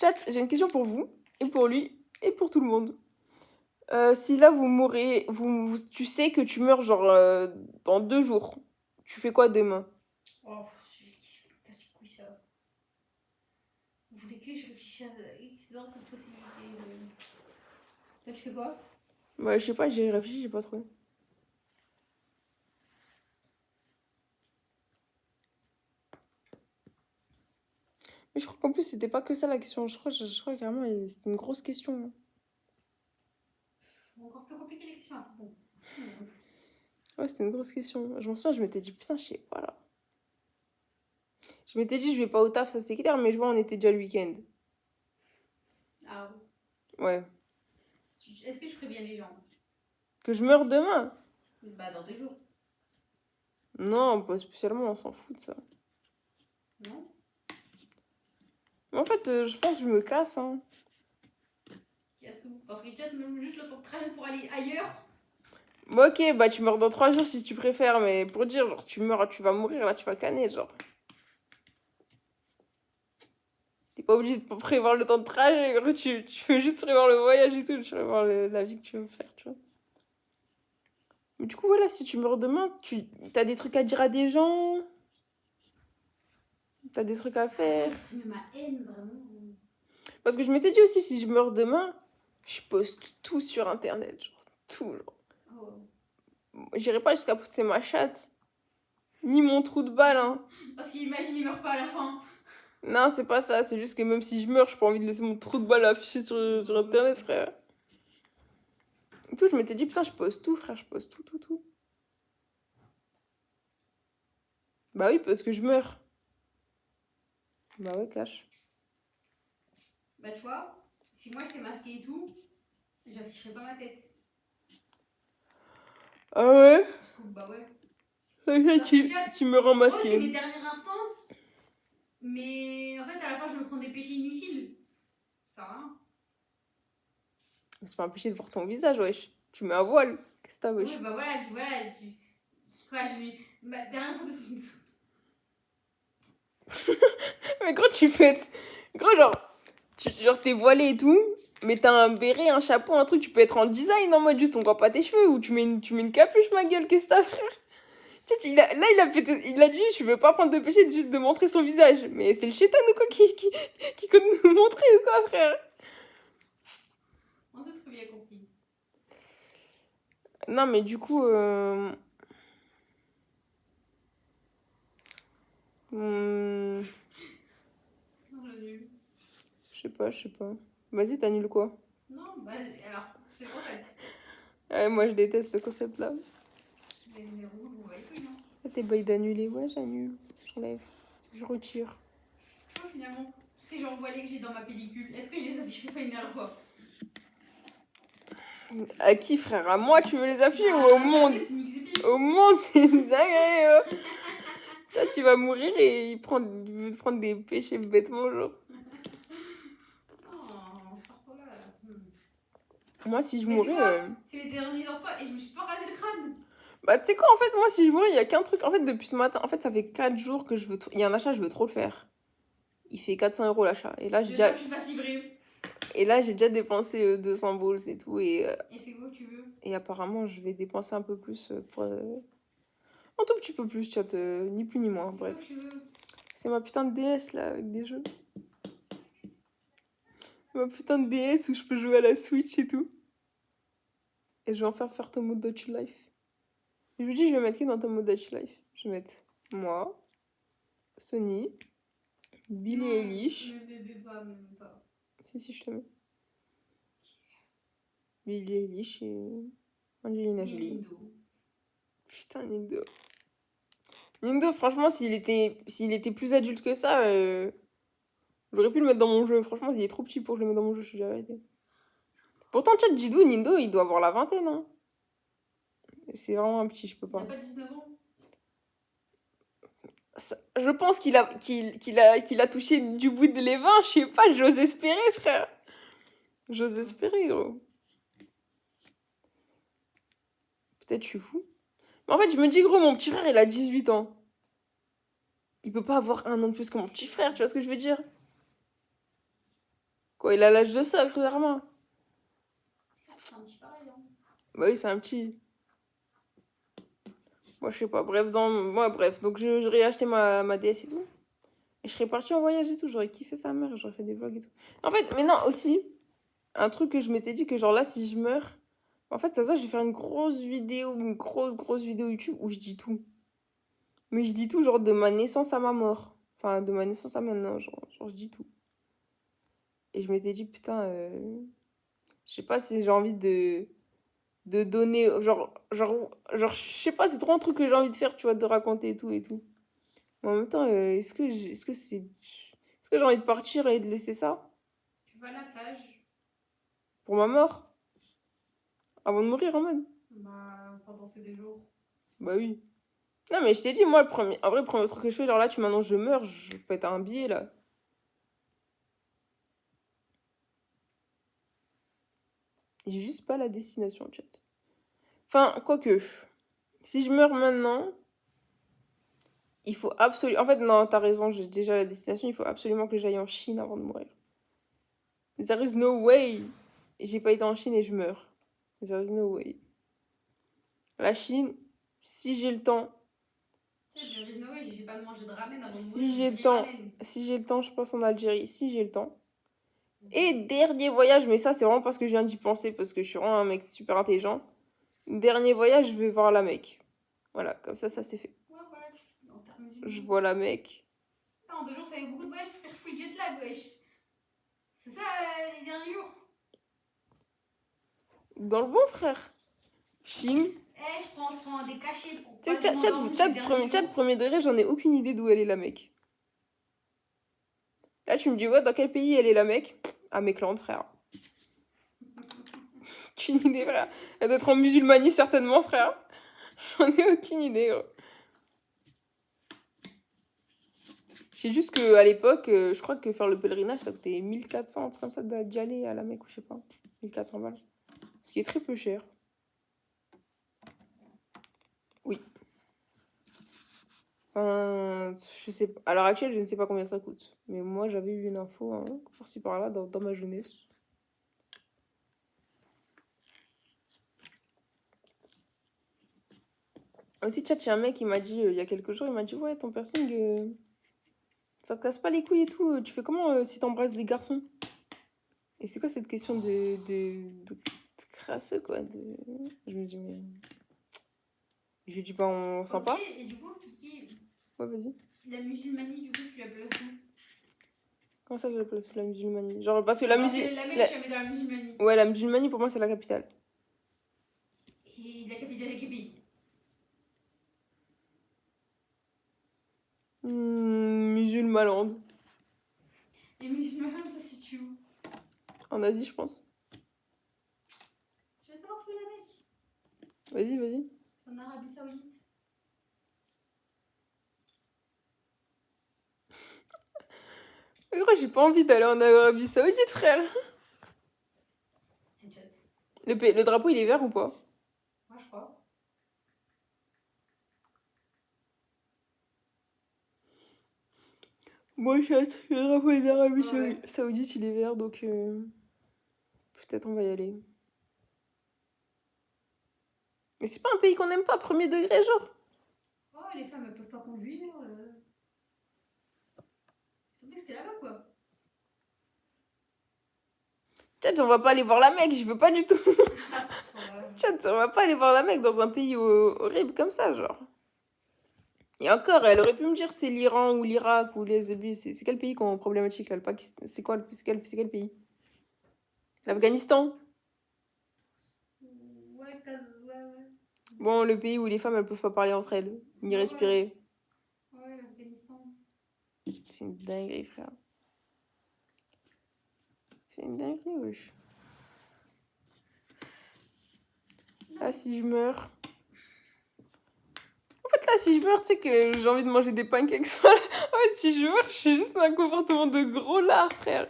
Chat, j'ai une question pour vous, et pour lui, et pour tout le monde. Si là vous mourrez, tu sais que tu meurs genre dans 2 jours, tu fais quoi demain? Oh, casse les couilles ça. Vous voulez que je réfléchisse à excellente possibilité de... Toi, tu fais quoi? Bah, je sais pas, j'ai réfléchi, j'ai pas trouvé. Mais je crois qu'en plus, c'était pas que ça la question. Je crois carrément, c'était une grosse question. Encore plus compliqué les questions, c'est bon. C'est bon. Ouais, c'était une grosse question. Je m'en souviens, je m'étais dit, putain, je sais pas là. Je m'étais dit, je vais pas au taf, ça c'est clair, mais je vois, on était déjà le week-end. Ah, Ouais. est-ce que tu préviens les gens? Que je meurs demain? Bah, dans 2 jours. Non, pas spécialement, on s'en fout de ça. Non? Mais en fait, je pense que je me casse, hein. Cassou. Parce que tu as même juste le temps de trajet pour aller ailleurs. Bon, ok, bah tu meurs dans 3 jours si tu préfères, mais pour dire, genre, si tu meurs, tu vas mourir, là, tu vas canner, genre. T'es pas obligé de prévoir le temps de trajet, gros, tu veux juste prévoir le voyage et tout, tu prévoir la vie que tu veux faire, tu vois. Mais du coup, voilà, si tu meurs demain, t'as des trucs à dire à des gens, t'as des trucs à faire. Mais ma haine, vraiment. Parce que je m'étais dit aussi, si je meurs demain, je poste tout sur Internet, genre, tout, genre. Oh. J'irai pas jusqu'à poster ma chatte, ni mon trou de balle, hein. Parce qu'imagine, il meurt pas à la fin. Non, c'est pas ça, c'est juste que même si je meurs, j'ai pas envie de laisser mon trou de balle affiché sur Internet, frère. Et tout, je m'étais dit, putain, je poste tout, frère, je poste tout, tout, tout. Bah oui, parce que je meurs. Bah ouais, cash. Bah, tu vois, si moi j'étais masquée et tout, j'afficherais pas ma tête. Ah ouais? Parce que, bah ouais. Ok, tu me rends Moi, c'est mes masqué. dernières instances. Mais en fait, à la fin, je me prends des péchés inutiles. Ça sert à rien. C'est pas empêché de voir ton visage, wesh. Tu mets un voile. Qu'est-ce que t'as, Oui, wesh? bah voilà, quoi, ma dernière fois, c'est une... Mais gros, tu peux être. Gros, genre, genre t'es voilé et tout, mais t'as un béret, un chapeau, un truc, tu peux être en design en mode juste on voit pas tes cheveux, ou tu mets une capuche, ma gueule, qu'est-ce que t'as, frère? Tu sais, là, il a dit, je veux pas prendre de péché juste de montrer son visage. Mais c'est le chétan ou quoi qui compte nous montrer ou quoi, frère? On s'est très bien compris. Non, mais du coup, hmm, Non, j'annule. je sais pas, je sais pas. Vas-y, t'annules quoi? Non, bah alors, c'est quoi en fait? Ouais, moi, je déteste ce concept-là. Les roues, vous voyez tout, non? T'es bail d'annuler, ouais, j'annule. J'enlève. Je retire. Tu vois, finalement, ces gens voilés que j'ai dans ma pellicule, est-ce que je les afficherai pas une dernière fois? À qui, frère? À moi, tu veux les afficher ou Bah, au monde? Internet, nique ce bif. Au monde, c'est une dinguerie, oh. Tu vois, tu vas mourir et il veut te prendre des péchés bêtement, genre. Oh, parfois là. Moi, si je Mais tu sais mourais. quoi? C'est les derniers instants et je me suis pas rasé le crâne. Bah, tu sais quoi, en fait, moi, si je mourais, il y a qu'un truc. En fait, depuis ce matin, en fait, ça fait 4 jours que je veux. Il y a un achat, je veux trop le faire. Il fait 400 € l'achat. Et là, j'ai Je veux déjà. que tu fasses livrer. Et là, j'ai déjà dépensé 200 balls et tout. Et c'est quoi que tu veux? Et apparemment, je vais dépenser un peu plus pour. Un tout petit peu plus, chat. Ni plus ni moins. C'est Bref. quoi que tu veux? C'est ma putain de DS là, avec des jeux. Ma putain de DS où je peux jouer à la Switch et tout. Et je vais en faire ton mode Dutch Life. Je vous dis, je vais mettre qui dans ton mode Dutch Life? Je vais mettre moi, Sony, Billie Eilish. Mais bébé pas, même pas. Si, je te mets. Billie Eilish et Angelina Des Jolie. Lindo. Putain, Nindo. Nindo, franchement, s'il était plus adulte que ça, j'aurais pu le mettre dans mon jeu. Franchement, il est trop petit pour que je le mette dans mon jeu, je suis déjà arrêtée. Pourtant, chat Jidou, Nindo, il doit avoir la vingtaine, hein. C'est vraiment un petit, je peux Il a pas. pas 19 ans? Je pense qu'il a touché du bout de les 20, je sais pas, j'ose espérer, frère. J'ose espérer, gros. Peut-être je suis fou. Mais en fait, je me dis, gros, mon petit frère, il a 18 ans. Il peut pas avoir un an de plus que mon petit frère, tu vois ce que je veux dire? Quoi, il a l'âge de ça, clairement. C'est un petit pareil, hein. Bah oui, c'est un petit. Moi, je sais pas. Bref, bref. Donc, j'aurais acheté ma DS et tout. Et je serais partie en voyage et tout. J'aurais kiffé sa mère. J'aurais fait des vlogs et tout. En fait, mais non, aussi, un truc que je m'étais dit que, genre là, si je meurs, en fait, ça se voit, je vais faire une grosse vidéo, une grosse vidéo YouTube où je dis tout. Mais je dis tout, genre, de ma naissance à ma mort. Enfin, de ma naissance à maintenant. Genre je dis tout. Et je m'étais dit, putain, je sais pas si j'ai envie de donner. Je sais pas, c'est trop un truc que j'ai envie de faire, tu vois, de raconter et tout et tout. Mais en même temps, est-ce que j'ai envie de partir et de laisser ça Tu vas à la plage. pour ma mort? Avant de mourir en mode? Bah, pendant ces 2 jours. Bah oui. Non, mais je t'ai dit, moi, en vrai, le premier truc que je fais, genre là, tu m'annonces je meurs, je pète un billet là. J'ai juste pas la destination, chat. Enfin, quoique, si je meurs maintenant, il faut absolument. En fait, non, t'as raison, j'ai déjà la destination, il faut absolument que j'aille en Chine avant de mourir. There is no way. J'ai pas été en Chine et je meurs. There is no way. La Chine, si j'ai le temps. Tu sais, j'ai Noé, j'ai pas mangé de ramen avant de Si mourir. j'ai le temps, si j'ai le temps, je pense en Algérie. Si j'ai le temps. Et dernier voyage, mais ça c'est vraiment parce que je viens d'y penser, parce que je suis vraiment un mec super intelligent. Dernier voyage, je vais voir la Mecque. Voilà, comme ça c'est fait. Ouais, voilà, en termes Je vois la Mecque. En 2 jours, ça fait beaucoup de voyages, tu fais full jet lag, wesh. C'est ça, les derniers jours. Dans le bon, frère. Chine. Eh, je prends des cachets pour Tu pas sais, demander tchad, premier degré, j'en ai aucune idée d'où elle est la Mecque. Là, tu me dis, ouais, dans quel pays elle est la Mecque? À Mecland, frère. Aucune idée, frère. Elle doit être en musulmanie, certainement, frère. J'en ai aucune idée, gros. C'est juste qu'à l'époque, je crois que faire le pèlerinage, ça coûtait 1400, un truc comme ça, d'y aller à la Mecque, ou je sais pas. 1400 balles. Ce qui est très peu cher. Oui. Enfin, je sais pas. À l'heure actuelle, je ne sais pas combien ça coûte. Mais moi, j'avais eu une info, hein, par-ci par-là, dans ma jeunesse. Aussi, chat, il y a un mec qui m'a dit, il y a quelques jours, il m'a dit, ouais, ton piercing, ça te casse pas les couilles et tout. Tu fais comment si t'embrasses des garçons? Et c'est quoi cette question de crasseux, quoi Je me dis, mais... Je lui dis, bah, on sent pas. Et du coup, Kiki, Ouais, vas-y. la musulmanie, du coup, tu la places où? Comment ça, je la place sous la musulmanie? Genre, parce que la musique... La Mecque, tu la mets dans la musulmanie. Ouais, la musulmanie, pour moi, c'est la capitale. Et la capitale de quel pays? Musulmaland. Les musulmans, ça se situe où? En Asie, je pense. Tu veux savoir c'est où la Mecque? Vas-y. C'est en Arabie Saoudite. Mais gros, j'ai pas envie d'aller en Arabie Saoudite, frère. Le drapeau, il est vert ou pas? Moi, je crois. Moi, chat, le drapeau de l'Arabie Saoudite, il est vert, donc peut-être on va y aller. Mais c'est pas un pays qu'on n'aime pas, premier degré, genre. Oh, les femmes, elles peuvent pas conduire. Il semblait que c'était là-bas, quoi. Chat, on va pas aller voir la Mecque, je veux pas du tout. Chat, on va pas aller voir la Mecque dans un pays horrible comme ça, genre. Et encore, elle aurait pu me dire c'est l'Iran ou l'Irak ou les Zébus. C'est quel pays qui ont problématique là? Le Pakistan, c'est quoi? C'est quel pays? L'Afghanistan? Ouais. Bon, le pays où les femmes elles peuvent pas parler entre elles, ni respirer. Ouais, l'Afghanistan. C'est une dinguerie, frère. C'est une dinguerie, wesh. Là, si je meurs. En fait, là, si je meurs, tu sais que j'ai envie de manger des pancakes. En fait, si je meurs, je suis juste un comportement de gros lard, frère.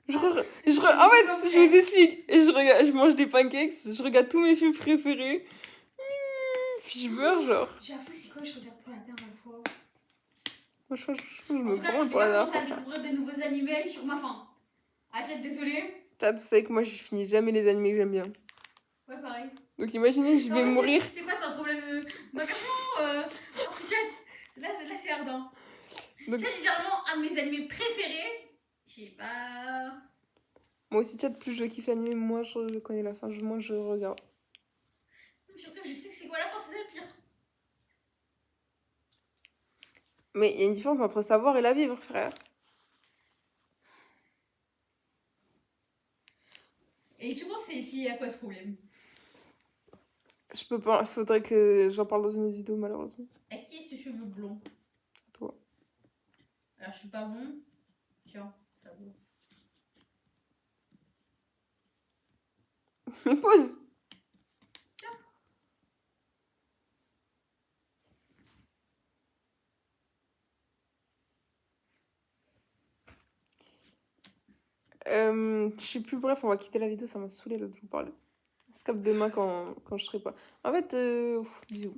En fait, je vous explique. Je mange des pancakes, je regarde tous mes films préférés. Puis je meurs, genre. J'avoue, c'est quoi? Je regarde pas la dernière fois. Moi, je me branle pour la dernière fois. Je vais commencer à découvrir des nouveaux animés sur ma faim. Ah, chat, désolé. Chat, vous savez que moi, je finis jamais les animés que j'aime bien. Ouais, pareil. Donc imaginez, je vais Non, mais mourir. C'est quoi, c'est un problème d'engagement Parce que chat, là c'est ardent. Donc- Chat, littéralement, un de mes animés préférés. Je sais pas. Moi aussi, chat, plus je kiffe l'anime, moins je connais la fin, moins je regarde. Surtout que je sais que c'est quoi la fin, c'est ça le pire. Mais il y a une différence entre savoir et la vivre, frère. Et tu penses c'est à quoi ce problème? Je peux pas, faudrait que j'en parle dans une autre vidéo, malheureusement. À qui est ce cheveu blond? Toi. Alors je suis pas bon. Tiens, ça va. Mais pause. Je sais plus, bref, on va quitter la vidéo, ça m'a saoulé là de vous parler. On se capte demain quand je serai pas. En fait, bisous.